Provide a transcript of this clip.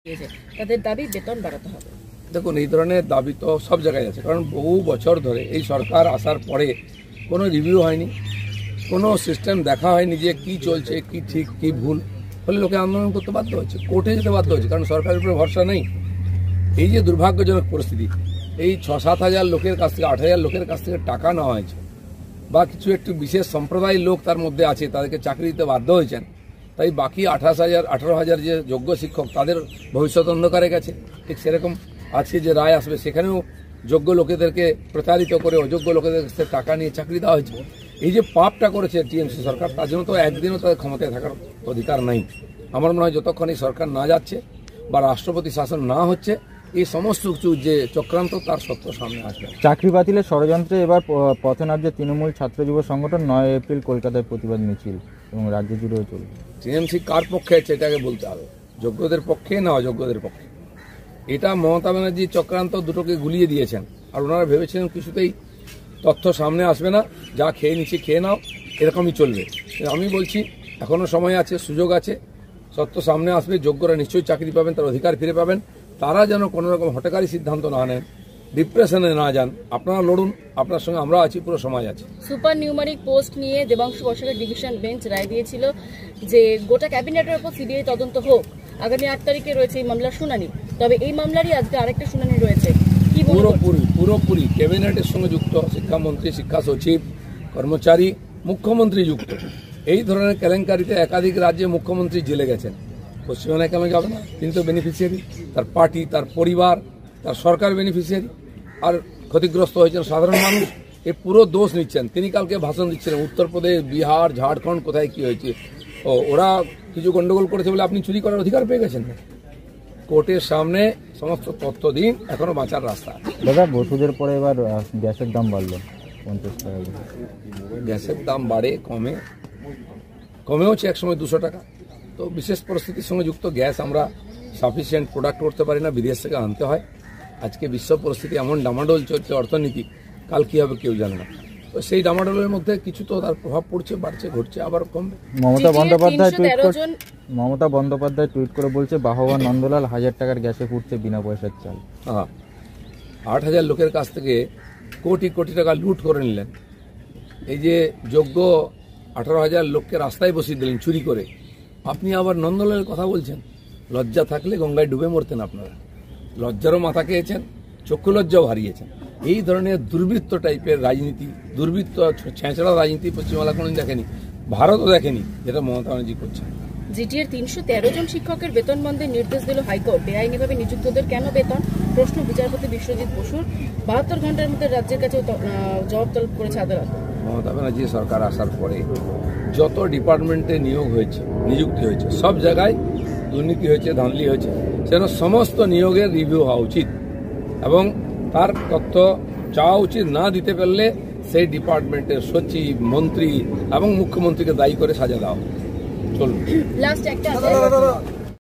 তাদের দাবি বেতন বাড়াতে হবে। দেখুন, এই ধরনের দাবি তো সব জায়গায় আছে, কারণ বহু বছর ধরে এই সরকার আসার পরে কোনো রিভিউ হয়নি, কোনো সিস্টেম দেখা হয়নি যে কি চলছে, কি ঠিক কি ভুল। ফলে লোকে আন্দোলন করতে বাধ্য হচ্ছে, কোর্টে যেতে বাধ্য হচ্ছে, কারণ সরকারের উপরে ভরসা নেই। এই যে দুর্ভাগ্যজনক পরিস্থিতি, এই ৬-৭ হাজার লোকের কাছ থেকে ৮ হাজার লোকের কাছ থেকে টাকা নেওয়া হয়েছে, বা কিছু একটু বিশেষ সম্প্রদায়ের লোক তার মধ্যে আছে, তাদেরকে চাকরি দিতে বাধ্য হয়েছেন। তাই বাকি 18 হাজার যে যোগ্য শিক্ষক, তাদের ভবিষ্যৎ অন্ধকারে গেছে। ঠিক সেরকম আজকে যে রায় আসবে, সেখানেও যোগ্য লোকেদেরকে প্রতারিত করে অযোগ্য লোকেদের কাছ থেকে টাকা নিয়ে চাকরি দেওয়া হয়েছে। এই যে পাপটা করেছে টিএমসি সরকার, তার জন্য তো একদিনও তাদের ক্ষমতায় থাকার অধিকার নাই। আমার মনে হয় যতক্ষণ এই সরকার না যাচ্ছে বা রাষ্ট্রপতি শাসন না হচ্ছে, এই সমস্ত কিছু যে চক্রান্ত তার সত্য সামনে আসবে। চাকরি বাতিলের ষড়যন্ত্রে এবার পথে নামছে তৃণমূল ছাত্র যুব সংগঠন। 9 এপ্রিল কলকাতায় প্রতিবাদ মিছিল এবং রাজ্য জুড়েও চলবে। টিএমসি কার পক্ষে আছে এটাকে বলতে হবে, যোগ্যদের পক্ষে না অযোগ্যদের পক্ষে। এটা মমতা ব্যানার্জি চক্রান্ত দুটোকে গুলিয়ে দিয়েছেন, আর ওনারা ভেবেছিলেন কিছুতেই তথ্য সামনে আসবে না, যা খেয়ে নিচ্ছি খেয়ে নাও, এরকমই চলবে। আমি বলছি এখনও সময় আছে, সুযোগ আছে, সত্য সামনে আসবে, যোগ্যরা নিশ্চয়ই চাকরি পাবেন, তার অধিকার ফিরে পাবেন। তারা যেন কোনো রকম হঠকারী সিদ্ধান্ত না নেন, ডিপ্রেশনে না যান। আপনারা লড়ুন, আপনার সঙ্গে আমরা আছি, পুরো সমাজ আছে। সুপার নিউমারিক পোস্ট নিয়ে দেবাংশু বসাকের ডিভিশন বেঞ্চ রায় দিয়েছিল যে গোটা ক্যাবিনেটের উপর সিবিআই তদন্ত হোক। আগামী 8 তারিখে রয়েছে এই মামলার শুনানি, তবে এই মামলারই আজকে আরেকটা শুনানি রয়েছে। কি পুরোপুরি ক্যাবিনেটের সঙ্গে যুক্ত শিক্ষামন্ত্রী, শিক্ষা সচিব, কর্মচারী, মুখ্যমন্ত্রী যুক্ত। এই ধরনের কেলেঙ্কারিতে একাধিক রাজ্যে মুখ্যমন্ত্রী জেলে গেছেন। পশ্চিমবঙ্গে কেন যাবে না? তিনি তো বেনিফিশিয়ারি, তার পার্টি, তার পরিবার, তার সরকার বেনিফিশিয়ারি, আর ক্ষতিগ্রস্ত হয়েছেন সাধারণ মানুষ। এ পুরো দোষ নিচ্ছেন। তিনি কালকে ভাষণ দিচ্ছিলেন উত্তরপ্রদেশ, বিহার, ঝাড়খণ্ড কোথায় কি হয়েছে, ওরা কিছু গন্ডগোল করেছে বলে আপনি চুরি করার অধিকার পেয়ে গেছেন না। কোর্টের সামনে সমস্ত তথ্য দিন, এখনো বাঁচার রাস্তা। দাদা, ওষুধের পরে এবার গ্যাসের দাম বাড়লো 50 টাকা। গ্যাসের দাম বাড়ে, কমেওছে একসময় 200 টাকা। তো বিশেষ পরিস্থিতির সঙ্গে যুক্ত গ্যাস আমরা সাফিসিয়েন্ট প্রোডাক্ট করতে পারি না, বিদেশ থেকে আনতে হয়। আজকে বিশ্ব পরিস্থিতি এমন ডামাডোল চলছে, অর্থনীতি কাল কী হবে কেউ জানে না। তো সেই ডামাডোলের মধ্যে কিছু তো তার প্রভাব পড়ছে, বাড়ছে, ঘটছে, আবার কমবে। মমতা বন্দ্যোপাধ্যায় টুইট করে বলছে, বাহবা নন্দলাল 1000 টাকার গ্যাসে ফুটছে বিনা পয়সার চাল। 8,000 লোকের কাছ থেকে কোটি কোটি টাকা লুট করে নিলেন। এই যে যোগ্য 18,000 লোককে রাস্তায় বসিয়ে দিলেন চুরি করে, আপনি আবার নন্দলালের কথা বলছেন। লজ্জা থাকলে গঙ্গায় ডুবে মরতেন আপনারা। লজ্জারও মাথা খেয়েছেন, চক্ষু লজ্জাও হারিয়েছেন। এই ধরনের দুর্বৃত্ত টাইপের রাজনীতি, দুর্বৃত্ত ছেঁচড়া রাজনীতি পশ্চিমবাংলা কোনোদিন দেখেনি, ভারতও দেখেনি, যেটা মমতা ব্যানার্জি করছে। জিটিএর 313 জন শিক্ষকের বেতন বন্ধের নির্দেশ দিল হাইকোর্ট। বেআইনিভাবে নিযুক্তদের কেন বেতন? প্রশ্ন বিচারপতি বিশ্বজিৎ বসুর। 72 ঘন্টার মধ্যে রাজ্যের কাছে জবাব তলব করেছে আদালত। মমতা ব্যানার্জি সরকার আসার পরে যত ডিপার্টমেন্টে নিযুক্তি হয়েছে, সব জায়গায় দুর্নীতি হয়েছে, ধাঁধলি হয়েছে। সেজন্য সমস্ত নিয়োগের রিভিউ হওয়া উচিত এবং তার তথ্য চাওয়া উচিত। না দিতে পারলে সেই ডিপার্টমেন্টের সচিব, মন্ত্রী এবং মুখ্যমন্ত্রীকে দায়ী করে সাজা দেওয়া চলবে। লাস্ট একটা